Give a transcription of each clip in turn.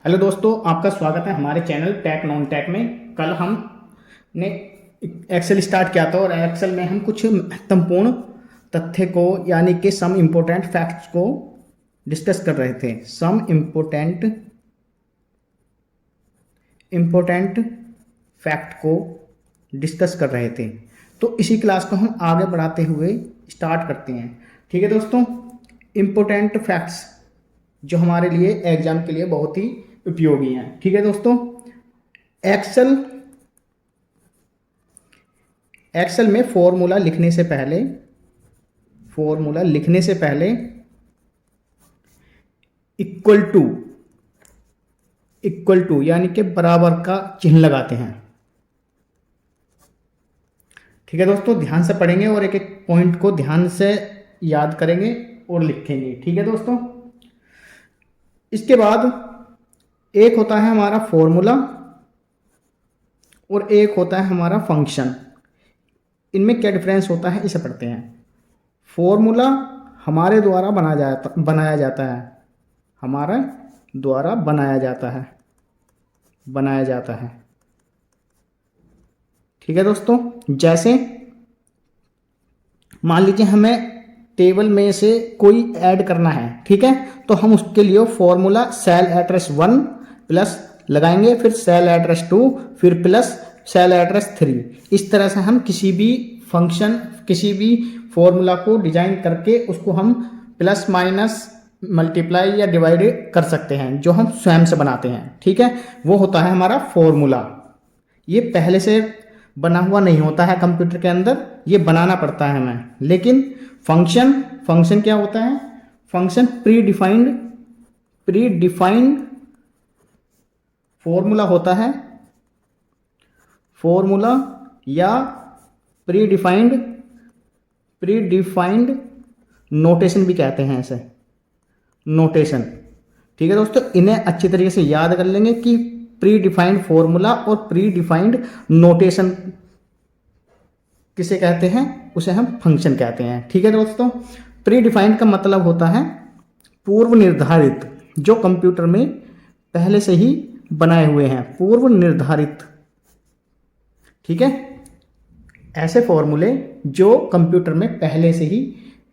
Hello दोस्तों, आपका स्वागत है हमारे चैनल टेक नॉन टेक में। कल हमने एक्सेल स्टार्ट किया था और एक्सेल में हम कुछ महत्वपूर्ण तथ्य को यानी कि सम इम्पोर्टेंट फैक्ट्स को डिस्कस कर रहे थे। सम इम्पोर्टेंट फैक्ट को डिस्कस कर रहे थे। तो इसी क्लास को हम आगे बढ़ाते हुए स्टार्ट करते हैं। ठीक है दोस्तों, इम्पोर्टेंट फैक्ट्स जो हमारे लिए एग्जाम के लिए बहुत ही उपयोगी हैं। ठीक है दोस्तों, एक्सेल में फॉर्मूला लिखने से पहले इक्वल टू यानी कि बराबर का चिन्ह लगाते हैं। ठीक है दोस्तों, ध्यान से पढ़ेंगे और एक एक पॉइंट को ध्यान से याद करेंगे और लिखेंगे। ठीक है दोस्तों, इसके बाद एक होता है हमारा फॉर्मूला और एक होता है हमारा फंक्शन। इनमें क्या डिफरेंस होता है इसे पढ़ते हैं। फॉर्मूला हमारे द्वारा बनाया जाता है हमारे द्वारा बनाया जाता है। ठीक है दोस्तों, जैसे मान लीजिए हमें टेबल में से कोई ऐड करना है। ठीक है, तो हम उसके लिए फॉर्मूला सेल एड्रेस 1 प्लस लगाएंगे, फिर सेल एड्रेस 2, फिर प्लस सेल एड्रेस 3। इस तरह से हम किसी भी फंक्शन, किसी भी फॉर्मूला को डिजाइन करके उसको हम प्लस माइनस मल्टीप्लाई या डिवाइड कर सकते हैं, जो हम स्वयं से बनाते हैं। ठीक है, वो होता है हमारा फॉर्मूला। ये पहले से बना हुआ नहीं होता है कंप्यूटर के अंदर, ये बनाना पड़ता है हमें। लेकिन फंक्शन क्या होता है? फंक्शन प्री डिफाइंड फॉर्मूला होता है। फॉर्मूला या प्री डिफाइंड नोटेशन भी कहते हैं इसे, नोटेशन। ठीक है दोस्तों, इन्हें अच्छी तरीके से याद कर लेंगे कि प्री डिफाइंड फॉर्मूला और प्री डिफाइंड नोटेशन किसे कहते हैं? उसे हम फंक्शन कहते हैं। ठीक है दोस्तों, प्री डिफाइंड का मतलब होता है पूर्व निर्धारित, जो कंप्यूटर में पहले से ही बनाए हुए हैं, पूर्व निर्धारित। ठीक है, ऐसे फॉर्मूले जो कंप्यूटर में पहले से ही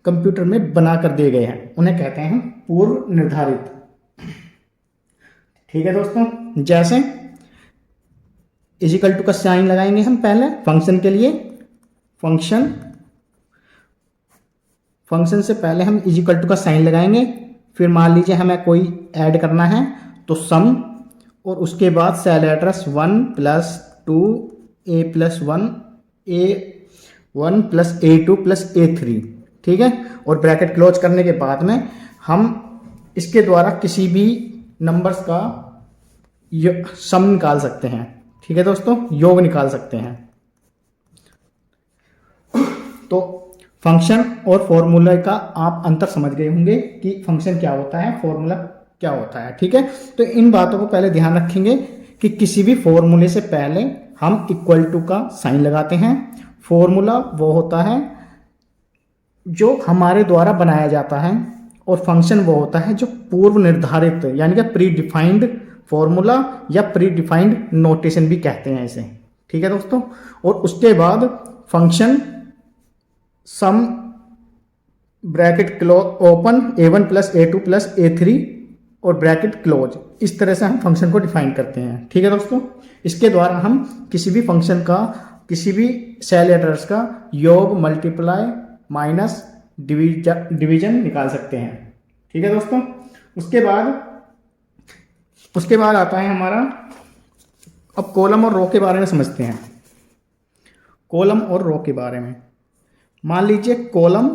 कंप्यूटर में बना कर दिए गए हैं उन्हें कहते हैं पूर्व निर्धारित। ठीक है दोस्तों, जैसे इजिकल टू का साइन लगाएंगे हम पहले फंक्शन के लिए। फंक्शन से पहले हम इजिकल टू का साइन लगाएंगे, फिर मान लीजिए हमें कोई ऐड करना है तो सम, और उसके बाद cell address 1 plus 2 a plus 1 a1 plus a2 plus a3। ठीक है, और ब्रैकेट क्लोज करने के बाद में हम इसके द्वारा किसी भी नंबर्स का सम निकाल सकते हैं। ठीक है दोस्तों, योग निकाल सकते हैं। तो फंक्शन और फॉर्मूला का आप अंतर समझ गए होंगे कि फंक्शन क्या होता है, फॉर्मूला क्या होता है। ठीक है, तो इन बातों को पहले ध्यान रखेंगे कि किसी भी फॉर्मूले से पहले हम इक्वल टू का साइन लगाते हैं। फॉर्मूला वो होता है जो हमारे द्वारा बनाया जाता है, और फंक्शन वो होता है जो पूर्व निर्धारित यानी कि प्री डिफाइंड फॉर्मूला या प्री डिफाइंड नोटेशन भी कहते हैं इसे। ठीक है दोस्तों, और उसके बाद फंक्शन सम bracket close open a1 plus a2 plus a3 और ब्रैकेट क्लोज, इस तरह से हम फंक्शन को डिफाइन करते हैं। ठीक है दोस्तों, इसके द्वारा हम किसी भी फंक्शन का, किसी भी सेल एड्रेस का योग, मल्टीप्लाई, माइनस, डिवीजन निकाल सकते हैं। ठीक है दोस्तों, उसके बाद आता है हमारा, अब कॉलम और रो के बारे में समझते हैं। कॉलम और रो के बारे में, मान लीजिए कॉलम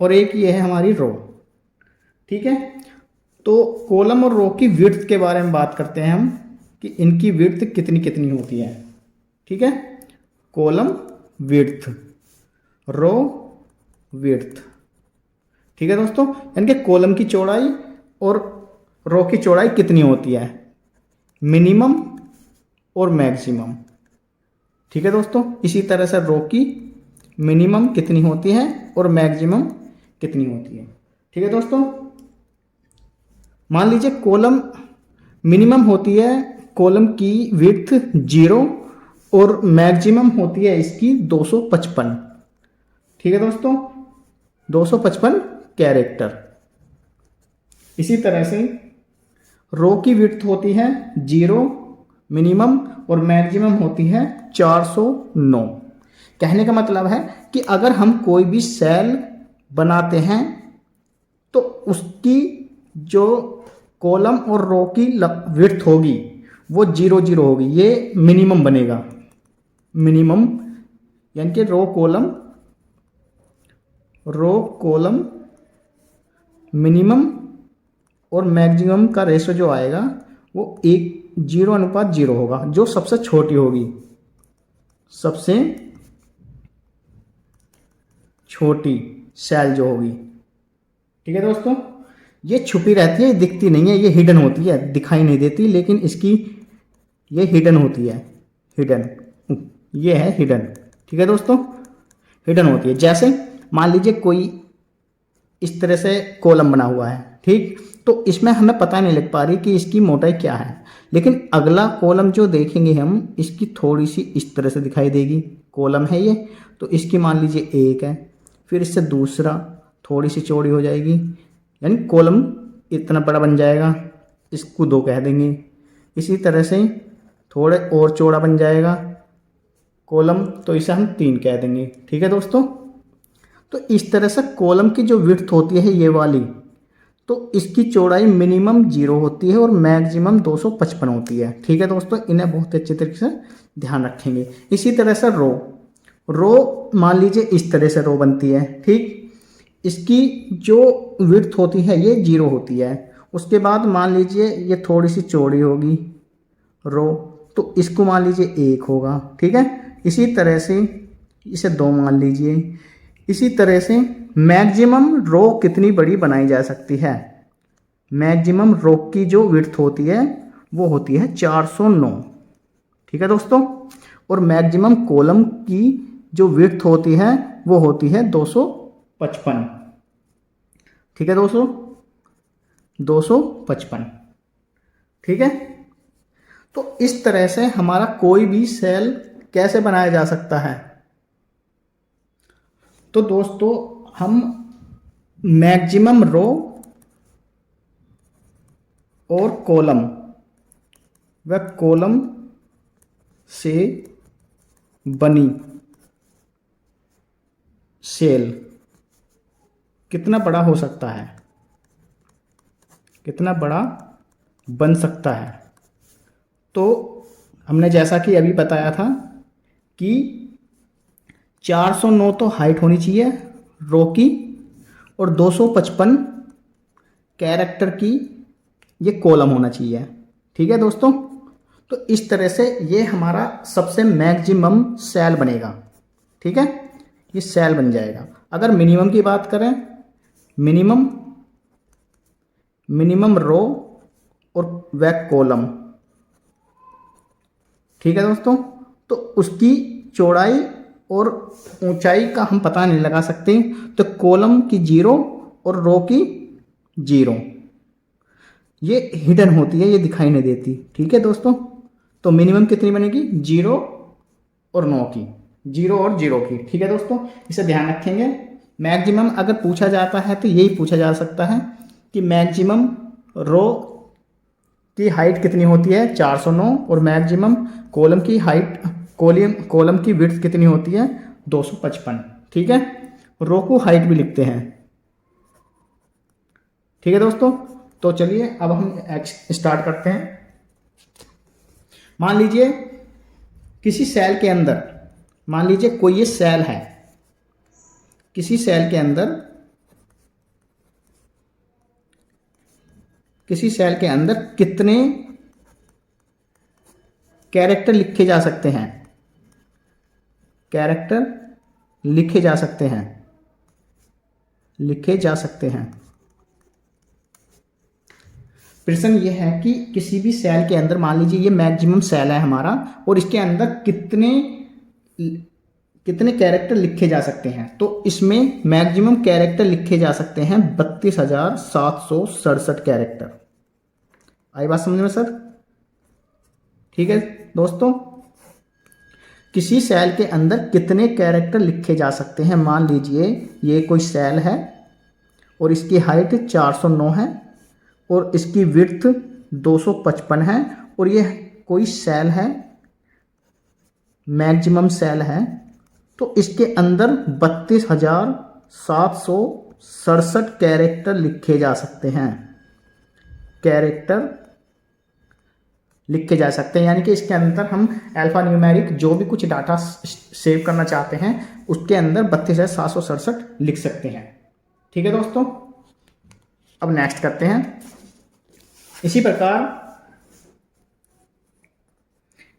और एक ये है हमारी रो। ठीक है, तो कॉलम और रो की विड्थ के बारे में बात करते हैं हम कि इनकी विड्थ कितनी कितनी होती है। ठीक है, कॉलम विड्थ, रो विड्थ। ठीक है दोस्तों, यानी कि कॉलम की चौड़ाई और रो की चौड़ाई कितनी होती है, मिनिमम और मैक्सिमम। ठीक है दोस्तों, इसी तरह से रो की मिनिमम कितनी होती है और मैक्सिमम कितनी होती है। ठीक है दोस्तों, मान लीजिए कॉलम मिनिमम होती है कॉलम की विड्थ 0 और मैक्सिमम होती है इसकी 255। ठीक है दोस्तों, 255 कैरेक्टर। इसी तरह से रो की विड्थ होती है 0 मिनिमम और मैक्सिमम होती है 409। कहने का मतलब है कि अगर हम कोई भी सेल बनाते हैं तो उसकी जो कॉलम और रो की विड्थ होगी वो 0 होगी, ये मिनिमम बनेगा। मिनिमम यानी कि रो कॉलम मिनिमम और मैक्सिमम का रेशो जो आएगा वो 0:0 होगा, जो सबसे छोटी होगी, सबसे छोटी सेल जो होगी। ठीक है दोस्तों, ये छुपी रहती है, दिखती नहीं है, ये हिडन होती है, दिखाई नहीं देती, लेकिन इसकी ये हिडन होती है, हिडन, ये है हिडन। ठीक है दोस्तों, हिडन होती है। जैसे मान लीजिए कोई इस तरह से कॉलम बना हुआ है, ठीक, तो इसमें हमें पता नहीं लग पा रही कि इसकी मोटाई क्या है, लेकिन अगला कॉलम जो देखेंगे हम, इसकी थोड़ी सी इस तरह से दिखाई देगी। कॉलम है ये, तो इसकी मान लीजिए 1 है, फिर इससे दूसरा थोड़ी सी चौड़ी हो जाएगी, यानी कॉलम इतना बड़ा बन जाएगा, इसको 2 कह देंगे। इसी तरह से थोड़े और चौड़ा बन जाएगा कॉलम, तो इसे हम 3 कह देंगे। ठीक है दोस्तों, तो इस तरह से कॉलम की जो विड्थ होती है ये वाली, तो इसकी चौड़ाई मिनिमम 0 होती है और मैक्सिमम 255 होती है। ठीक है दोस्तों, इन्हें बहुत अच्छे तरीके से ध्यान रखेंगे। इसी तरह से रो मान लीजिए इस तरह से रो बनती है, ठीक, इसकी जो विड्थ होती है ये 0 होती है। उसके बाद मान लीजिए ये थोड़ी सी चौड़ी होगी रो, तो इसको मान लीजिए 1 होगा। ठीक है, इसी तरह से इसे 2 मान लीजिए। इसी तरह से मैक्सिमम रो कितनी बड़ी बनाई जा सकती है? मैक्सिमम रो की जो विड्थ होती है वो होती है 409। ठीक है दोस्तों, और मैक्सिमम कॉलम की जो विड्थ होती है वो होती है 255। ठीक है दोस्तों, 255। ठीक है, तो इस तरह से हमारा कोई भी सेल कैसे बनाया जा सकता है? तो दोस्तों, हम मैक्सिमम रो और कॉलम व कॉलम से बनी सेल कितना बड़ा हो सकता है, कितना बड़ा बन सकता है? तो हमने जैसा कि अभी बताया था कि 409 तो हाइट होनी चाहिए रो की और 255 कैरेक्टर की ये कॉलम होना चाहिए। ठीक है दोस्तों, तो इस तरह से ये हमारा सबसे मैक्सिमम सेल बनेगा। ठीक है, ये सेल बन जाएगा। अगर मिनिमम की बात करें, मिनिमम रो और वह कॉलम, ठीक है दोस्तों, तो उसकी चौड़ाई और ऊंचाई का हम पता नहीं लगा सकते, तो कॉलम की 0 और रो की 0, ये हिडन होती है, ये दिखाई नहीं देती। ठीक है दोस्तों, तो मिनिमम कितनी बनेगी? 0 और 9 की, 0 और 0 की। ठीक है दोस्तों, इसे ध्यान रखेंगे। मैक्सिमम अगर पूछा जाता है तो यही पूछा जा सकता है कि मैक्सिमम रो की हाइट कितनी होती है? 409, और मैक्सिमम कॉलम की हाइट, कॉलम की विड्थ कितनी होती है? 255। ठीक है, रो को हाइट भी लिखते हैं। ठीक है दोस्तों, तो चलिए अब हम स्टार्ट करते हैं। मान लीजिए किसी सेल के अंदर, मान लीजिए कोई ये सेल है, किसी सेल के अंदर, किसी सेल के अंदर कितने कैरेक्टर लिखे जा सकते हैं? कैरेक्टर लिखे जा सकते हैं, लिखे जा सकते हैं। प्रश्न ये है कि किसी भी सेल के अंदर, मान लीजिए ये मैक्सिमम सेल है हमारा, और इसके अंदर कितने कैरेक्टर लिखे जा सकते हैं? तो इसमें मैक्सिमम कैरेक्टर लिखे जा सकते हैं 32,767 कैरेक्टर। आई बात समझ में सर? ठीक है दोस्तों, किसी सेल के अंदर कितने कैरेक्टर लिखे जा सकते हैं? मान लीजिए ये कोई सेल है और इसकी हाइट 409 है और इसकी विड्थ 255 है और ये कोई सेल है, मैक्सिमम सेल है, तो इसके अंदर 32,767 कैरेक्टर लिखे जा सकते हैं। कैरेक्टर लिखे जा सकते हैं, यानी कि इसके अंदर हम अल्फा न्यूमेरिक जो भी कुछ डाटा सेव करना चाहते हैं उसके अंदर 32,767 लिख सकते हैं। ठीक है दोस्तों, अब नेक्स्ट करते हैं। इसी प्रकार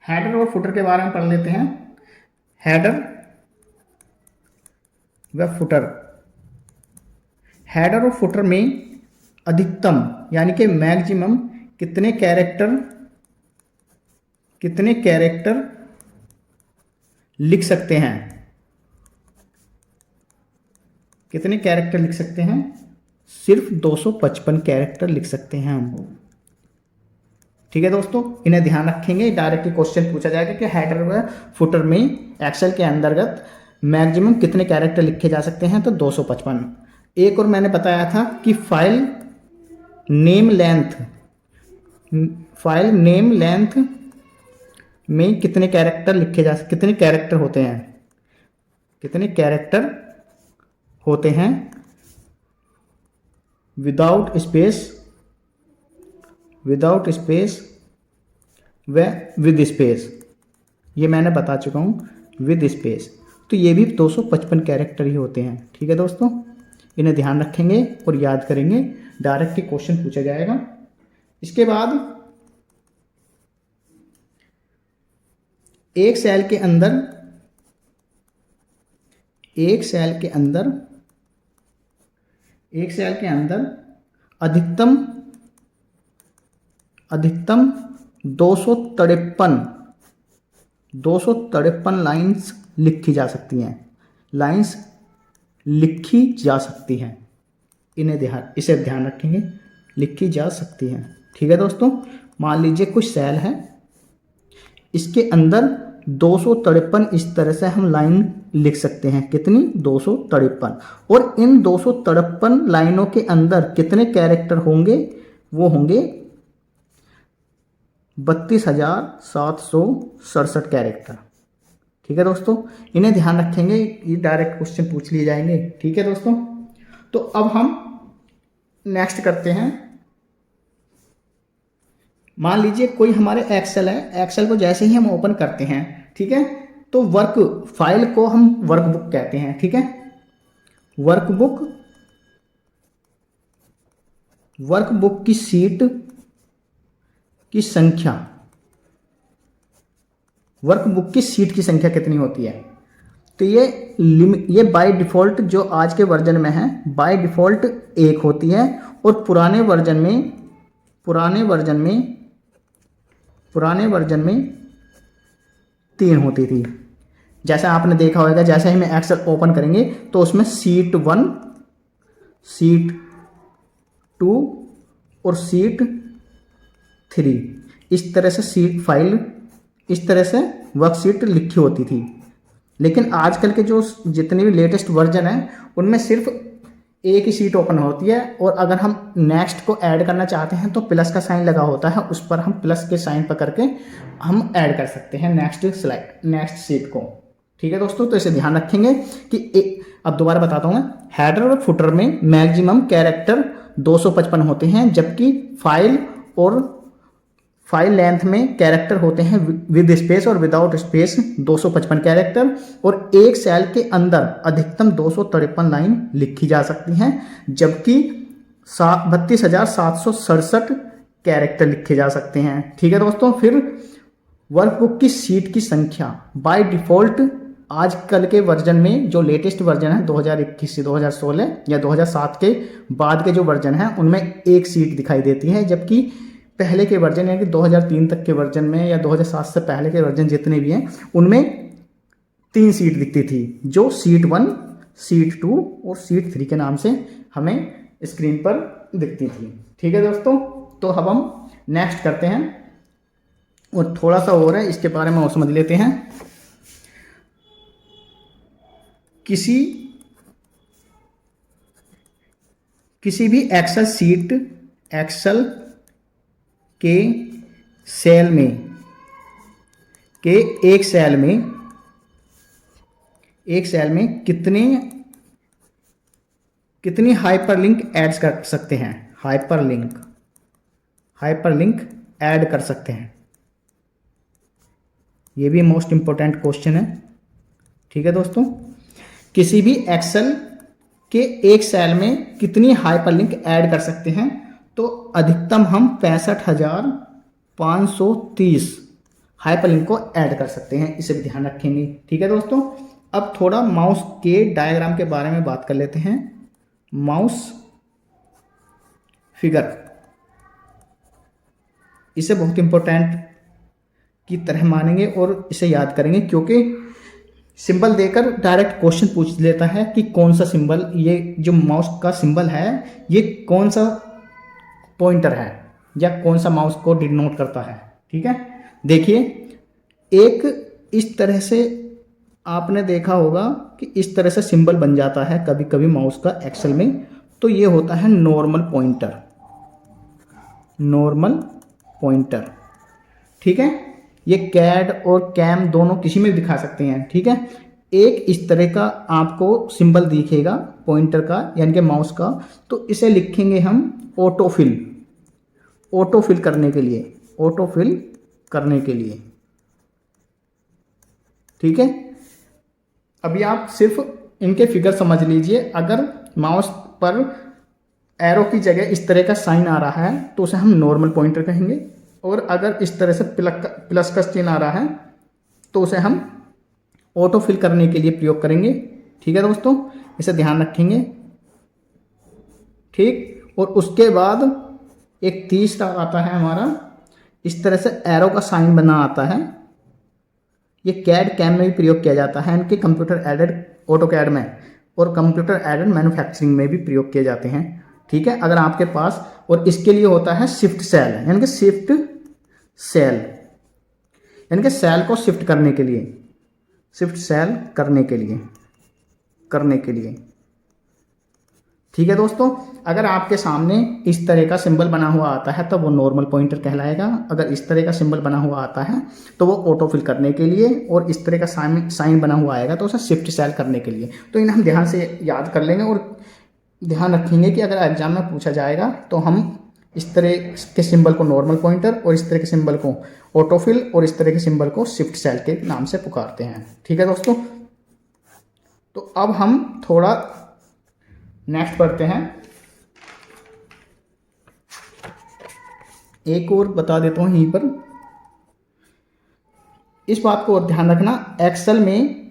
हेडर और फुटर के बारे में पढ़ लेते हैं। हेडर व फुटर। हेडर और फुटर में अधिकतम यानी कि मैक्सिमम कितने कैरेक्टर लिख सकते हैं? कितने कैरेक्टर लिख सकते हैं? सिर्फ 255 कैरेक्टर लिख सकते हैं हम। ठीक है दोस्तों, इन्हें ध्यान रखेंगे, डायरेक्ट क्वेश्चन पूछा जाएगा कि हेडर व फुटर में एक्सेल के अंतर्गत मैक्सिमम कितने कैरेक्टर लिखे जा सकते हैं? तो 255। एक और मैंने बताया था कि फाइल नेम लेंथ में कितने कैरेक्टर कितने कैरेक्टर होते हैं विदाउट स्पेस व विद स्पेस। ये मैंने बता चुका हूं विद स्पेस, तो ये भी 255 कैरेक्टर ही होते हैं। ठीक है दोस्तों, इन्हें ध्यान रखेंगे और याद करेंगे, डायरेक्ट क्वेश्चन पूछा जाएगा। इसके बाद एक सेल के अंदर अधिकतम 253 लाइंस लिखी जा सकती हैं। इसे ध्यान रखेंगे, लिखी जा सकती हैं। ठीक है दोस्तों, मान लीजिए कुछ सेल है, इसके अंदर 253 इस तरह से हम लाइन लिख सकते हैं। कितनी? 253। और इन 253 लाइनों के अंदर कितने कैरेक्टर होंगे? वो होंगे 32,767 कैरेक्टर। ठीक है दोस्तों, इन्हें ध्यान रखेंगे, ये डायरेक्ट क्वेश्चन पूछ लिए जाएंगे। ठीक है दोस्तों, तो अब हम नेक्स्ट करते हैं। मान लीजिए कोई हमारे एक्सेल है, एक्सेल को जैसे ही हम ओपन करते हैं, ठीक है, तो वर्क फाइल को हम वर्कबुक कहते हैं। ठीक है, वर्कबुक की शीट की संख्या, वर्कबुक की शीट की संख्या कितनी होती है? तो ये बाय डिफॉल्ट जो आज के वर्जन में है, बाय डिफॉल्ट 1 होती है और पुराने वर्जन में 3 होती थी। जैसा आपने देखा होगा, जैसे ही मैं एक्सेल ओपन करेंगे तो उसमें शीट 1, शीट 2 और शीट 3 इस तरह से इस तरह से वर्कशीट लिखी होती थी। लेकिन आजकल के जो जितने भी लेटेस्ट वर्जन है उनमें सिर्फ एक ही शीट ओपन होती है, और अगर हम नेक्स्ट को ऐड करना चाहते हैं तो प्लस का साइन लगा होता है, उस पर हम प्लस के साइन पर करके हम ऐड कर सकते हैं नेक्स्ट शीट को। ठीक है दोस्तों, तो इसे ध्यान रखेंगे कि अब दोबारा बताता हूँ मैं। हेडर और फुटर में मैक्सिमम कैरेक्टर 255 होते हैं, जबकि फाइल लेंथ में कैरेक्टर होते हैं विद स्पेस और विदाउट स्पेस 255 कैरेक्टर, और एक सेल के अंदर अधिकतम 253 लाइन लिखी जा सकती हैं, जबकि 32,767 कैरेक्टर लिखे जा सकते हैं। ठीक है दोस्तों, फिर वर्कबुक की शीट की संख्या बाय डिफॉल्ट आजकल के वर्जन में, जो लेटेस्ट वर्जन है 2021 से 2016 या 2007 के बाद के जो वर्जन है उनमें एक शीट दिखाई देती है, जबकि पहले के वर्जन यानी कि 2003 तक के वर्जन में या 2007 से पहले के वर्जन जितने भी हैं उनमें 3 शीट दिखती थी, जो शीट 1, शीट 2 और शीट 3 के नाम से हमें स्क्रीन पर दिखती थी। ठीक है दोस्तों, तो अब हम नेक्स्ट करते हैं, और थोड़ा सा और है इसके बारे में और समझ लेते हैं। किसी भी एक्सेल शीट, एक्सेल के सेल में, के एक सेल में कितनी हाइपरलिंक ऐड कर सकते हैं, हाइपरलिंक ऐड कर सकते हैं। ये भी मोस्ट इंपॉर्टेंट क्वेश्चन है, ठीक है दोस्तों। किसी भी एक्सेल के एक सेल में कितनी हाइपरलिंक ऐड कर सकते हैं, तो अधिकतम हम 65,530 हाइपरलिंक को ऐड कर सकते हैं, इसे भी ध्यान रखेंगे, ठीक है दोस्तों। अब थोड़ा माउस के डायग्राम के बारे में बात कर लेते हैं। माउस फिगर, इसे बहुत इंपॉर्टेंट की तरह मानेंगे और इसे याद करेंगे, क्योंकि सिंबल देकर डायरेक्ट क्वेश्चन पूछ लेता है कि कौन सा सिंबल, ये जो माउस का सिंबल है ये कौन सा पॉइंटर है या कौन सा माउस को डिनोट करता है, ठीक है। देखिए, एक इस तरह से आपने देखा होगा कि इस तरह से सिंबल बन जाता है कभी कभी माउस का एक्सेल में, तो ये होता है नॉर्मल पॉइंटर, ठीक है। ये कैड और कैम दोनों किसी में भी दिखा सकते हैं, ठीक है। एक इस तरह का आपको सिंबल दिखेगा पॉइंटर का यानी कि माउस का, तो इसे लिखेंगे हम ऑटोफिल करने के लिए, ठीक है। अभी आप सिर्फ इनके फिगर समझ लीजिए। अगर माउस पर एरो की जगह इस तरह का साइन आ रहा है तो उसे हम नॉर्मल पॉइंटर कहेंगे, और अगर इस तरह से प्लस का चिन्ह आ रहा है तो उसे हम ऑटोफिल करने के लिए प्रयोग करेंगे, ठीक है दोस्तों। इसे ध्यान रखेंगे, ठीक। और उसके बाद एक तीसरा आता है हमारा, इस तरह से एरो का साइन बना आता है। ये कैड कैम में भी प्रयोग किया जाता है, इनके कंप्यूटर एडेड ऑटोकैड में और कंप्यूटर एडेड मैन्युफैक्चरिंग में भी प्रयोग किए जाते हैं, ठीक है। अगर आपके पास, और इसके लिए होता है शिफ्ट सेल, यानी कि सेल को शिफ्ट करने के लिए, ठीक है दोस्तों। अगर आपके सामने इस तरह का सिंबल बना हुआ आता है तो वो नॉर्मल पॉइंटर कहलाएगा। अगर इस तरह का सिंबल बना हुआ आता है तो वो ऑटोफिल करने के लिए, और इस तरह का साइन बना हुआ आएगा तो उसे शिफ्ट सेल करने के लिए। तो इन्हें हम ध्यान से याद कर लेंगे और ध्यान रखेंगे कि अगर एग्जाम में पूछा जाएगा तो हम इस तरह के सिंबल को नॉर्मल पॉइंटर और इस तरह के सिंबल को ऑटोफिल और इस तरह के सिंबल को शिफ्ट सेल के नाम से पुकारते हैं, ठीक है दोस्तों। तो अब हम थोड़ा नेक्स्ट पढ़ते हैं। एक और बता देता हूं यहीं पर, इस बात को और ध्यान रखना, एक्सेल में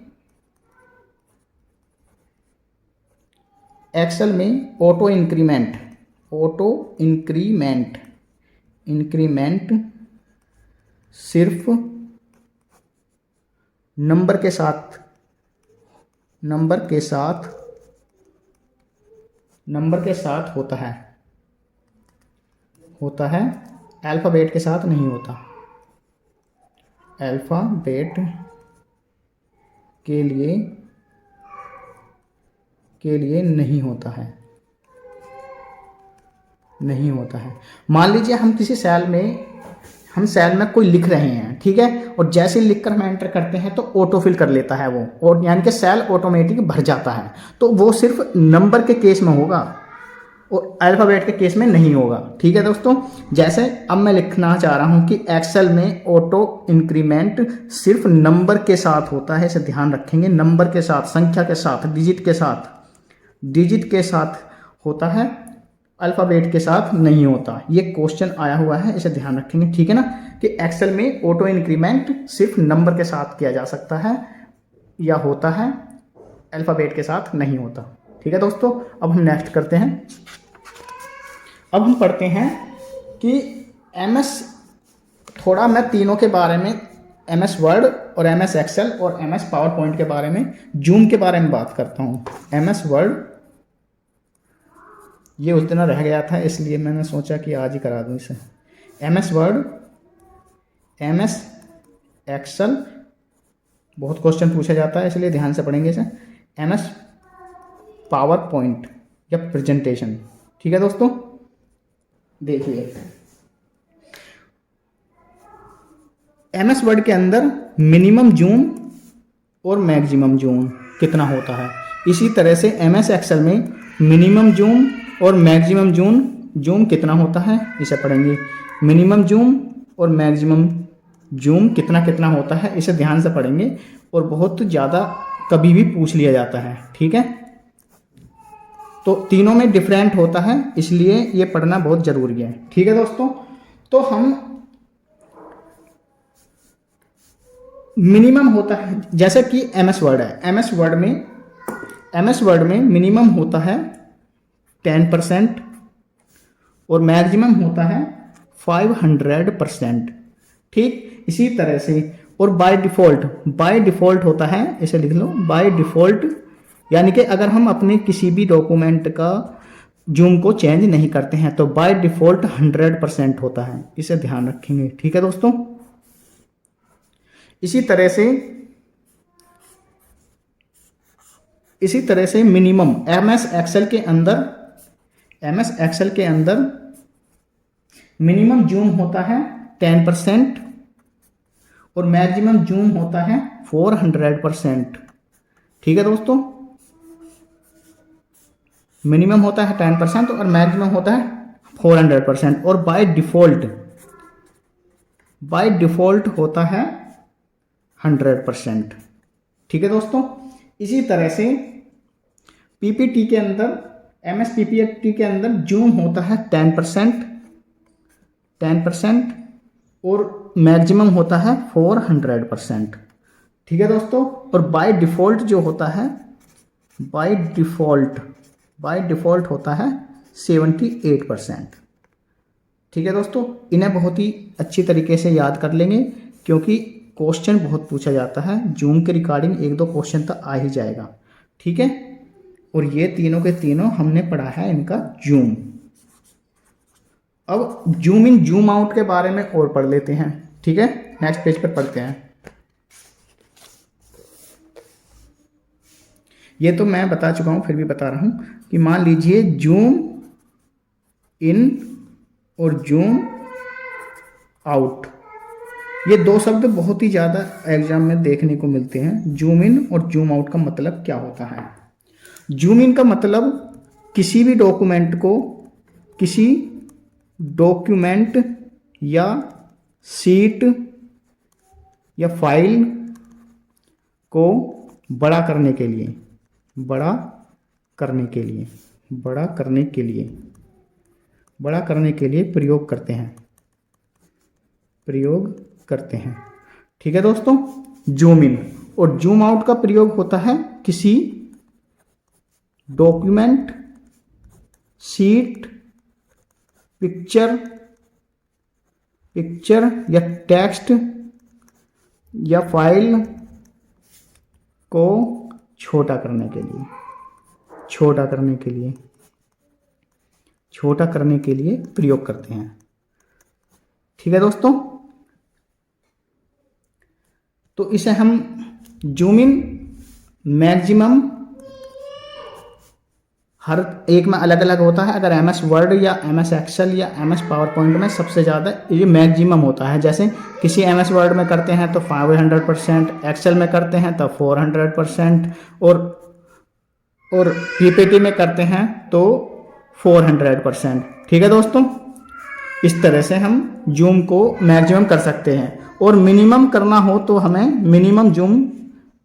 ऑटो इंक्रीमेंट सिर्फ नंबर के साथ होता है, अल्फाबेट के साथ नहीं होता। अल्फाबेट के लिए नहीं होता है। मान लीजिए हम किसी सेल में कोई लिख रहे हैं, ठीक है, और जैसे लिखकर हम एंटर करते हैं तो ऑटोफिल कर लेता है वो, और यानी कि सेल ऑटोमेटिक भर जाता है। तो वो सिर्फ नंबर के केस में होगा और अल्फाबेट के केस में नहीं होगा, ठीक है दोस्तों। जैसे अब मैं लिखना चाह रहा हूं कि एक्सेल में ऑटो इंक्रीमेंट सिर्फ नंबर के साथ होता है, इसे ध्यान रखेंगे। नंबर के साथ, संख्या के साथ, डिजिट के साथ होता है, अल्फाबेट के साथ नहीं होता। ये क्वेश्चन आया हुआ है, इसे ध्यान रखेंगे, ठीक है ना, कि एक्सेल में ऑटो इंक्रीमेंट सिर्फ नंबर के साथ किया जा सकता है या होता है, अल्फाबेट के साथ नहीं होता, ठीक है दोस्तों। अब हम नेक्स्ट करते हैं। अब हम पढ़ते हैं कि MS, थोड़ा मैं तीनों के बारे में, MS वर्ड और MS एक्सेल और MS पावर पॉइंट के बारे में, जूम के बारे में बात करता हूँ। MS वर्ड ये उस दिन रह गया था, इसलिए मैंने सोचा कि आज ही करा दूँ इसे। MS वर्ड, MS एक्सेल, बहुत क्वेश्चन पूछा जाता है इसलिए ध्यान से पढ़ेंगे इसे, MS पावर पॉइंट या प्रेजेंटेशन। ठीक है दोस्तों, देखिए MS वर्ड के अंदर मिनिमम जूम और मैक्सिमम जूम कितना होता है, इसी तरह से MS एक्सेल में मिनिमम जूम और मैक्सिमम जूम कितना होता है इसे पढ़ेंगे। मिनिमम जूम और मैक्सिमम जूम कितना कितना होता है इसे ध्यान से पढ़ेंगे, और बहुत ज़्यादा कभी भी पूछ लिया जाता है। ठीक है, तो तीनों में डिफरेंट होता है, इसलिए ये पढ़ना बहुत ज़रूरी है। ठीक है दोस्तों, तो हम मिनिमम होता है, जैसे कि MS वर्ड है, MS वर्ड में मिनिमम होता है 10% और मैक्सिमम होता है 500%। ठीक, इसी तरह से, और बाय डिफ़ॉल्ट होता है, इसे लिख लो, बाय डिफ़ॉल्ट, यानी कि अगर हम अपने किसी भी डॉक्यूमेंट का जूम को चेंज नहीं करते हैं तो बाय डिफ़ॉल्ट 100% होता है, इसे ध्यान रखेंगे। ठीक है दोस्तों, इसी तरह से मिनिमम MS एक्सेल के अंदर मिनिमम जूम होता है 10% और मैक्सिमम जूम होता है 400%। ठीक है दोस्तों, मिनिमम होता है 10% और मैक्सिमम होता है 400%, और बाय डिफ़ॉल्ट होता है 100%। ठीक है दोस्तों, इसी तरह से PPT के अंदर, MS PPT के अंदर जूम होता है 10% और मैक्सिमम होता है 400%। ठीक है दोस्तों, और बाय डिफ़ॉल्ट जो होता है, बाय डिफ़ॉल्ट होता है 78%। ठीक है दोस्तों, इन्हें बहुत ही अच्छी तरीके से याद कर लेंगे, क्योंकि क्वेश्चन बहुत पूछा जाता है, जूम के रिगार्डिंग 1-2 क्वेश्चन तो आ ही जाएगा। ठीक है, और ये तीनों के तीनों हमने पढ़ा है इनका जूम। अब जूम इन जूम आउट के बारे में और पढ़ लेते हैं। ठीक है, नेक्स्ट पेज पर पढ़ते हैं। ये तो मैं बता चुका हूं, फिर भी बता रहा हूं कि मान लीजिए जूम इन और जूम आउट, ये दो शब्द बहुत ही ज़्यादा एग्जाम में देखने को मिलते हैं। जूम इन और जूम आउट का मतलब क्या होता है? जूम इन का मतलब किसी भी डॉक्यूमेंट को, किसी डॉक्यूमेंट या शीट या फाइल को बड़ा करने के लिए प्रयोग करते हैं। ठीक है दोस्तों, जूम इन और जूम आउट का प्रयोग होता है किसी डॉक्यूमेंट, शीट, पिक्चर या टेक्स्ट या फाइल को छोटा करने के लिए प्रयोग करते हैं। ठीक है दोस्तों, तो इसे हम जूम इन, मैक्सिमम, हर एक में अलग अलग होता है। अगर MS वर्ड या MS एक्सेल या MS पावर पॉइंट में सबसे ज़्यादा ये मैक्सिमम होता है। जैसे किसी MS वर्ड में करते हैं तो 500%, एक्सेल में करते हैं तो 400%, और PPT में करते हैं तो 400%। ठीक है दोस्तों, इस तरह से हम जूम को मैक्सिमम कर सकते हैं, और मिनिमम करना हो तो हमें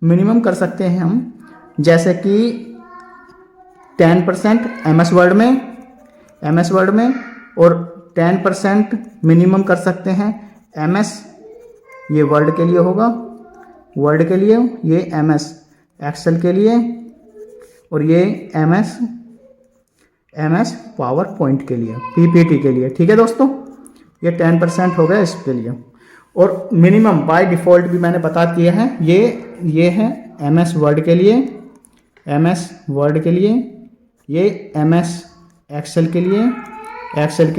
मिनिमम कर सकते हैं हम, जैसे कि 10% MS वर्ड में और 10% मिनिमम कर सकते हैं MS, ये वर्ड के लिए होगा, वर्ड के लिए, ये MS एक्सेल के लिए, और ये MS पावर पॉइंट के लिए, PPT के लिए। ठीक है दोस्तों, ये 10% हो गया इसके लिए। और मिनिमम बाय डिफ़ॉल्ट भी मैंने बता दिया है, ये है MS वर्ड के लिए, ये MS एक्सेल के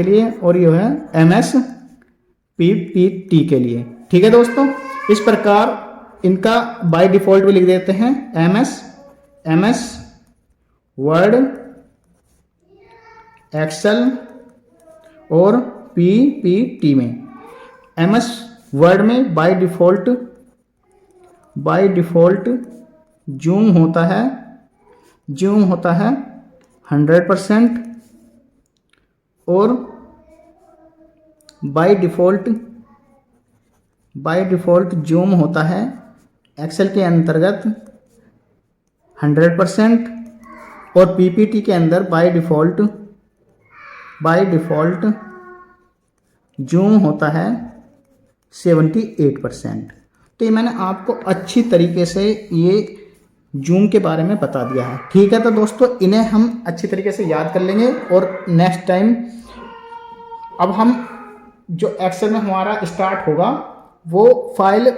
लिए, और ये है MS पीपीटी के लिए। ठीक है दोस्तों, इस प्रकार इनका बाय डिफॉल्ट भी लिख देते हैं एमएस वर्ड, एक्सेल और पीपीटी में। एमएस वर्ड में बाय डिफॉल्ट जूम होता है 100%, और बाय डिफॉल्ट जूम होता है एक्सेल के अंतर्गत 100%, और पीपीटी के अंदर बाय डिफॉल्ट जूम होता है 78%। तो ये मैंने आपको अच्छी तरीके से ये जूम के बारे में बता दिया है। ठीक है, तो दोस्तों इन्हें हम अच्छी तरीके से याद कर लेंगे, और नेक्स्ट टाइम अब हम जो एक्सेल में हमारा स्टार्ट होगा वो फाइल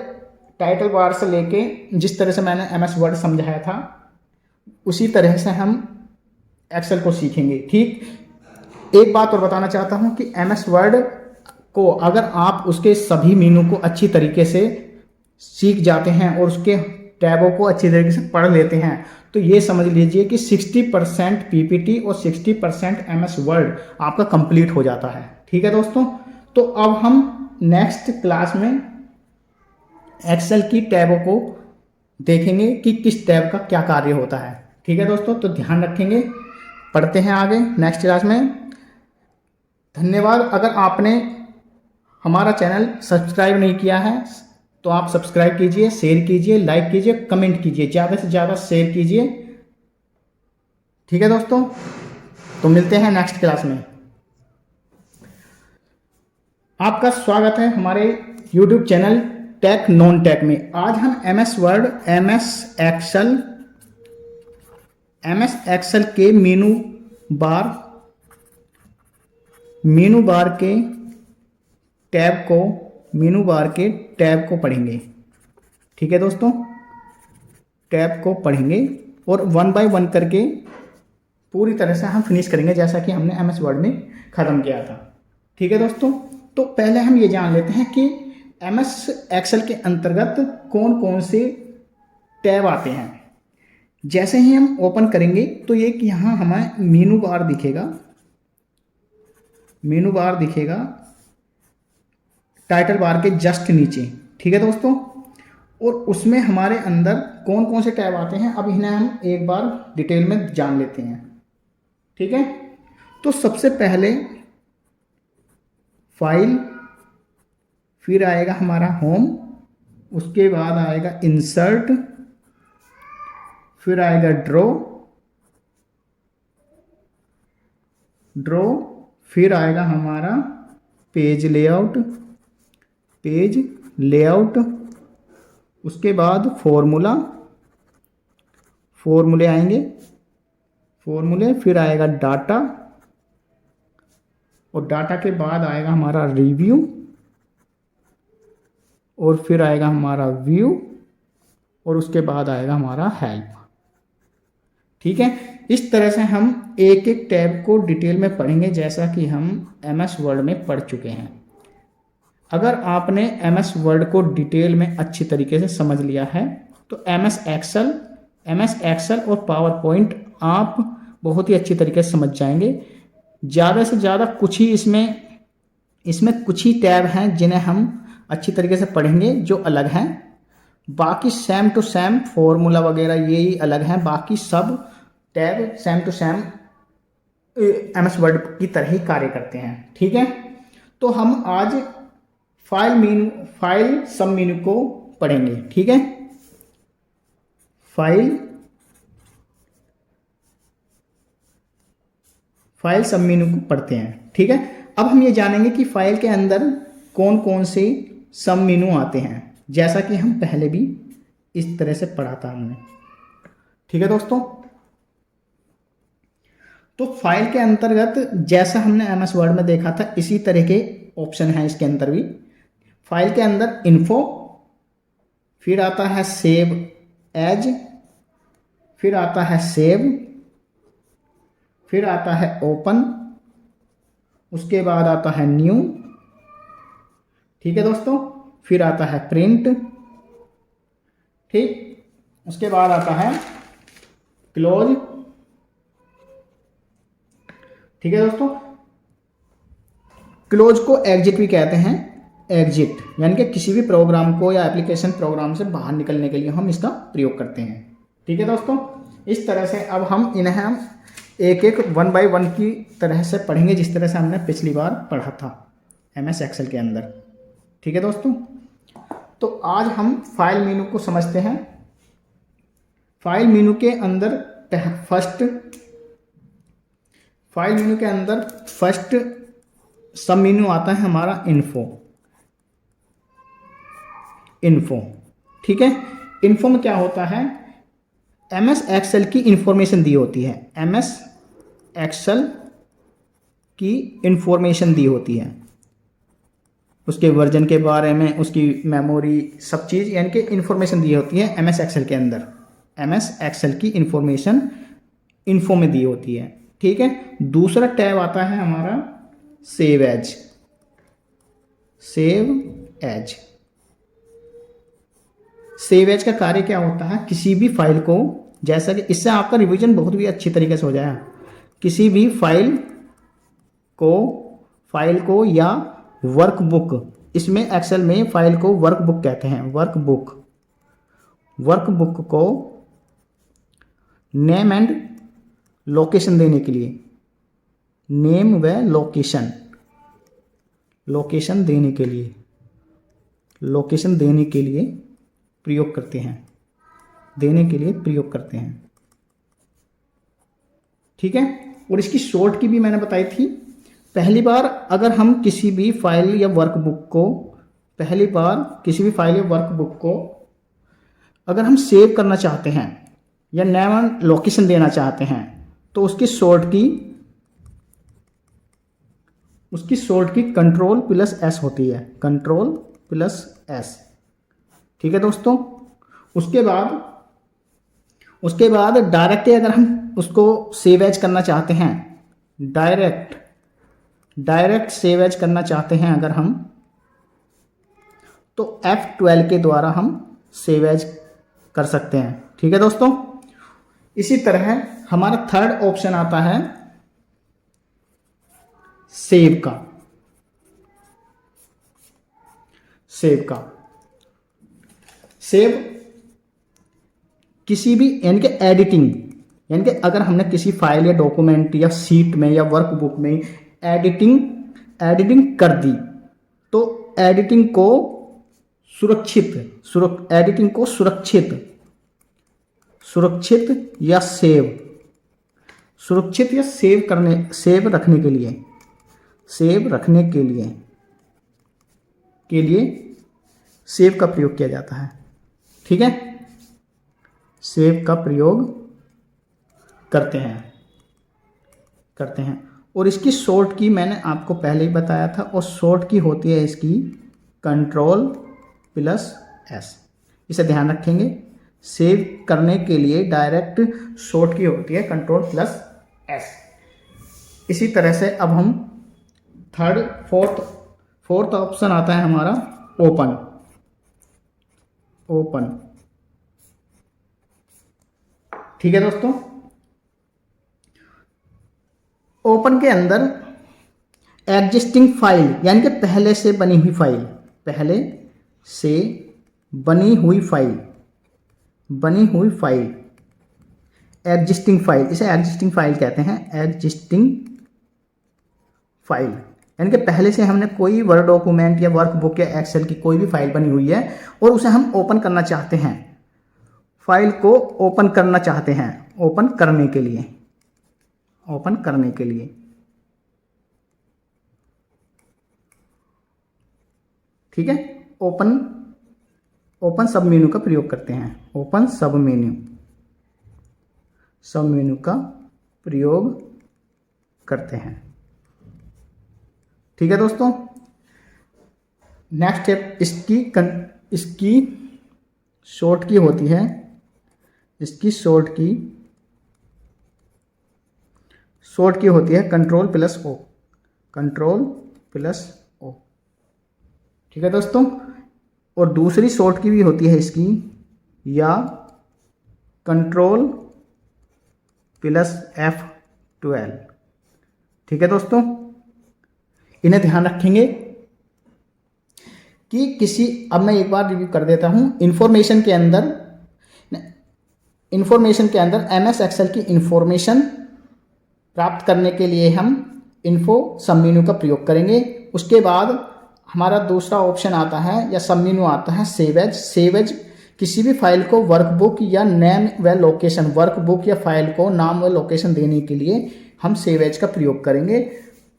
टाइटल बार से लेके जिस तरह से मैंने एमएस वर्ड समझाया था उसी तरह से हम एक्सेल को सीखेंगे। ठीक, एक बात और बताना चाहता हूं कि एमएस वर्ड को अगर आप उसके सभी मीनू को अच्छी तरीके से सीख जाते हैं और उसके टैबों को अच्छी तरीके से पढ़ लेते हैं तो ये समझ लीजिए कि 60% पीपीटी और 60% एमएस वर्ड आपका कंप्लीट हो जाता है। ठीक है दोस्तों, तो अब हम नेक्स्ट क्लास में एक्सेल की टैबों को देखेंगे कि किस टैब का क्या कार्य होता है। ठीक है दोस्तों, तो ध्यान रखेंगे, पढ़ते हैं आगे नेक्स्ट क्लास में। धन्यवाद। अगर आपने हमारा चैनल सब्सक्राइब नहीं किया है तो आप सब्सक्राइब कीजिए, शेयर कीजिए, लाइक कीजिए, कमेंट कीजिए, ज़्यादा से ज़्यादा शेयर कीजिए। ठीक है दोस्तों, तो मिलते हैं नेक्स्ट क्लास में। आपका स्वागत है हमारे YouTube channel tech non tech में। आज हम एमएस वर्ड, एमएस एक्सेल के मेनू बार के टैब को पढ़ेंगे। ठीक है दोस्तों, टैब को पढ़ेंगे और 1 बाय 1 करके पूरी तरह से हम फिनिश करेंगे जैसा कि हमने एमएस वर्ड में ख़त्म किया था। ठीक है दोस्तों, तो पहले हम ये जान लेते हैं कि एमएस एक्सेल के अंतर्गत कौन कौन से टैब आते हैं। जैसे ही हम ओपन करेंगे तो ये कि यहाँ हमें मेनू बार दिखेगा टाइटल बार के जस्ट नीचे। ठीक है दोस्तों, और उसमें हमारे अंदर कौन कौन से टैब आते हैं अब इन्हें हम एक बार डिटेल में जान लेते हैं। ठीक है, तो सबसे पहले फाइल, फिर आएगा हमारा होम, उसके बाद आएगा इंसर्ट, फिर आएगा ड्रॉ, फिर आएगा हमारा पेज लेआउट, उसके बाद फॉर्मूले आएंगे, फिर आएगा डाटा, और डाटा के बाद आएगा हमारा रिव्यू, और फिर आएगा हमारा व्यू, और उसके बाद आएगा हमारा हेल्प। ठीक है, इस तरह से हम एक एक टैब को डिटेल में पढ़ेंगे जैसा कि हम एमएस वर्ड में पढ़ चुके हैं। अगर आपने एमएस वर्ड को डिटेल में अच्छी तरीके से समझ लिया है तो एमएस एक्सेल और पावर पॉइंट आप बहुत ही अच्छी तरीके से समझ जाएंगे। ज़्यादा से ज़्यादा कुछ ही इसमें कुछ ही टैब हैं जिन्हें हम अच्छी तरीके से पढ़ेंगे जो अलग हैं। बाकी सेम टू सेम फॉर्मूला वगैरह यही अलग हैं, बाकी सब tab same to same MS Word की तरह ही कार्य करते हैं। ठीक है, तो हम आज फाइल सब मेनू को पढ़ेंगे। ठीक है, फाइल सब मेनू को पढ़ते हैं। ठीक है, अब हम ये जानेंगे कि फाइल के अंदर कौन कौन से सब मेनू आते हैं जैसा कि हम पहले भी इस तरह से पढ़ा था हमने। ठीक है दोस्तों, तो फाइल के अंतर्गत जैसा हमने एमएस वर्ड में देखा था इसी तरह के ऑप्शन हैं इसके अंदर भी। फाइल के अंदर इन्फो, फिर आता है सेव एज, फिर आता है सेव, फिर आता है ओपन, उसके बाद आता है न्यू, ठीक है दोस्तों। फिर आता है प्रिंट, ठीक। उसके बाद आता है क्लोज, ठीक है दोस्तों। क्लोज को एग्जिट भी कहते हैं, एग्जिट यानी कि किसी भी प्रोग्राम को या एप्लीकेशन प्रोग्राम से बाहर निकलने के लिए हम इसका प्रयोग करते हैं, ठीक है दोस्तों। इस तरह से अब हम इन्हें हम एक एक 1 बाय 1 की तरह से पढ़ेंगे, जिस तरह से हमने पिछली बार पढ़ा था MS एक्सेल के अंदर, ठीक है दोस्तों। तो आज हम फाइल मेनू को समझते हैं। फाइल मेनू के अंदर फर्स्ट सब मेनू आता है हमारा इन्फो, ठीक है। इन्फो में क्या होता है, MS एक्सेल की इंफॉर्मेशन दी होती है, MS एक्सेल की इंफॉर्मेशन दी होती है, उसके वर्जन के बारे में, उसकी मेमोरी, सब चीज़ यानी कि इंफॉर्मेशन दी होती है MS एक्सेल के अंदर। MS एक्सेल की इंफॉर्मेशन इन्फो में दी होती है, ठीक है। दूसरा टैब आता है हमारा सेव एज। सेव एज का कार्य क्या होता है, किसी भी फाइल को, जैसा कि इससे आपका रिवीजन बहुत भी अच्छी तरीके से हो जाएगा, किसी भी फाइल को या वर्कबुक, इसमें एक्सेल में फाइल को वर्कबुक कहते हैं, वर्कबुक को नेम एंड लोकेशन देने के लिए, नेम व लोकेशन देने के लिए प्रयोग करते हैं, ठीक है। और इसकी शॉर्ट की भी मैंने बताई थी। पहली बार अगर हम किसी भी फाइल या वर्कबुक को अगर हम सेव करना चाहते हैं या नेम लोकेशन देना चाहते हैं, तो उसकी शॉर्ट की Ctrl+S होती है, Ctrl+S, ठीक है दोस्तों। उसके बाद डायरेक्ट अगर हम उसको सेव एज करना चाहते हैं, डायरेक्ट सेव एज करना चाहते हैं अगर हम, तो F12 के द्वारा हम सेव एज कर सकते हैं, ठीक है दोस्तों। इसी तरह हमारा थर्ड ऑप्शन आता है सेव का। सेव किसी भी यानी कि एडिटिंग, यानी कि अगर हमने किसी फाइल या डॉक्यूमेंट या शीट में या वर्कबुक में एडिटिंग कर दी, तो एडिटिंग को सुरक्षित या सेव रखने के लिए सेव का प्रयोग किया जाता है, ठीक है। सेव का प्रयोग करते हैं। और इसकी शॉर्ट की मैंने आपको पहले ही बताया था, और शॉर्ट की होती है इसकी Ctrl+S। इसे ध्यान रखेंगे, सेव करने के लिए डायरेक्ट शॉर्ट की होती है Ctrl+S। इसी तरह से अब हम फोर्थ ऑप्शन आता है हमारा ओपन, ठीक है दोस्तों। ओपन के अंदर एग्जिस्टिंग फाइल यानी कि पहले से बनी हुई फाइल एग्जिस्टिंग फाइल, इसे एग्जिस्टिंग फाइल कहते हैं, एग्जिस्टिंग फाइल यानी कि पहले से हमने कोई वर्ड डॉक्यूमेंट या वर्कबुक या एक्सेल की कोई भी फाइल बनी हुई है और उसे हम ओपन करना चाहते हैं, फाइल को ओपन करना चाहते हैं, ओपन करने के लिए, ठीक है। ओपन सब मेनू का प्रयोग करते हैं, ओपन सब मेनू का प्रयोग करते हैं, ठीक है दोस्तों। नेक्स्ट स्टेप इसकी शॉर्ट की होती है, शॉर्ट की होती है Ctrl+O, ठीक है दोस्तों। और दूसरी शॉर्ट की भी होती है इसकी, या कंट्रोल प्लस F12। ठीक है दोस्तों, इन्हें ध्यान रखेंगे कि किसी, अब मैं एक बार रिव्यू कर देता हूं। इंफॉर्मेशन के अंदर MS एक्सेल की इंफॉर्मेशन प्राप्त करने के लिए हम इन्फो सब मेन्यू का प्रयोग करेंगे। उसके बाद हमारा दूसरा ऑप्शन आता है या सब मेन्यू आता है सेव एज। सेव एज किसी भी फाइल को वर्कबुक या नेम व लोकेशन, वर्कबुक या फाइल को नाम व लोकेशन देने के लिए हम सेव एज का प्रयोग करेंगे।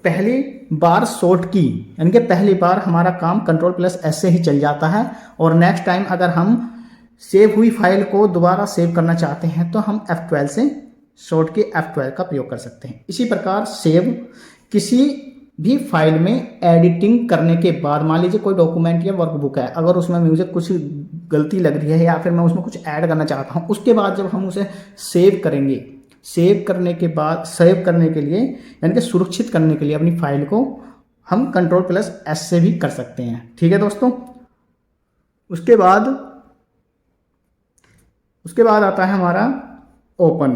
पहली बार शॉर्ट की, यानी कि पहली बार हमारा काम कंट्रोल प्लस S से ही चल जाता है, और नेक्स्ट टाइम अगर हम सेव हुई फाइल को दोबारा सेव करना चाहते हैं तो हम F12 से शॉर्ट के F12 का प्रयोग कर सकते हैं। इसी प्रकार सेव किसी भी फाइल में एडिटिंग करने के बाद, मान लीजिए कोई डॉक्यूमेंट या वर्कबुक है, अगर उसमें मुझे कुछ गलती लग रही है या फिर मैं उसमें कुछ ऐड करना चाहता हूं, उसके बाद जब हम उसे सेव करेंगे, सेव करने के बाद, सेव करने के लिए यानी कि सुरक्षित करने के लिए अपनी फाइल को हम कंट्रोल प्लस S से भी कर सकते हैं। ठीक है दोस्तों। उसके बाद आता है हमारा ओपन।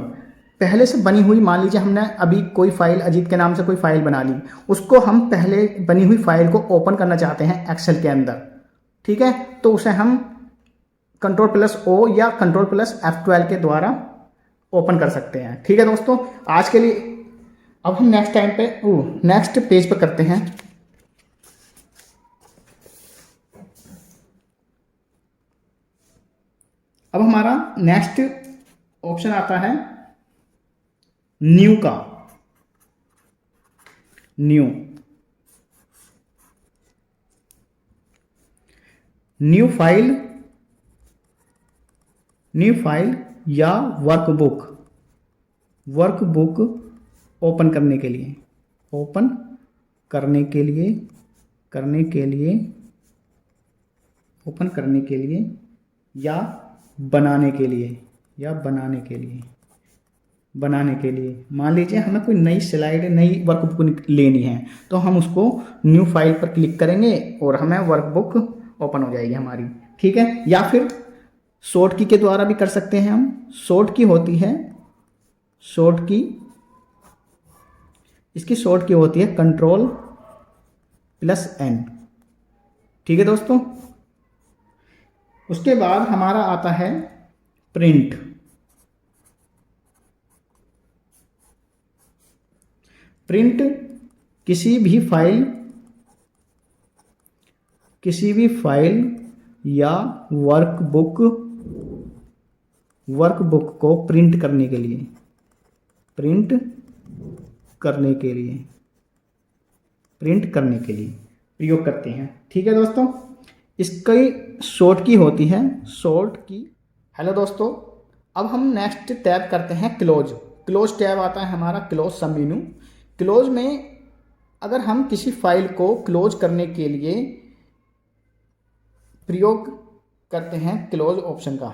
पहले से बनी हुई, मान लीजिए हमने अभी कोई फाइल, अजीत के नाम से कोई फाइल बना ली, उसको हम पहले बनी हुई फाइल को ओपन करना चाहते हैं एक्सेल के अंदर। ठीक है, तो उसे हम कंट्रोल प्लस O या कंट्रोल प्लस F12 के द्वारा ओपन कर सकते हैं। ठीक है दोस्तों, आज के लिए अब हम नेक्स्ट पेज पे करते हैं। अब हमारा नेक्स्ट ऑप्शन आता है न्यू का। न्यू फाइल या वर्कबुक ओपन करने के लिए या बनाने के लिए मान लीजिए हमें कोई नई स्लाइड, नई वर्कबुक लेनी है, तो हम उसको न्यू फाइल पर क्लिक करेंगे और हमें वर्कबुक ओपन हो जाएगी हमारी। ठीक है, या फिर शॉर्ट की के द्वारा भी कर सकते हैं हम। शॉर्ट की होती है इसकी शॉर्ट की होती है कंट्रोल प्लस N। ठीक है दोस्तों। उसके बाद हमारा आता है प्रिंट। किसी भी फाइल या वर्कबुक को प्रिंट करने के लिए प्रयोग करते हैं। ठीक है दोस्तों, इसकी शॉर्ट की होती है हेलो दोस्तों, अब हम नेक्स्ट टैब करते हैं क्लोज टैब आता है हमारा क्लोज सब मेनू। क्लोज में अगर हम किसी फाइल को क्लोज करने के लिए प्रयोग करते हैं क्लोज ऑप्शन का।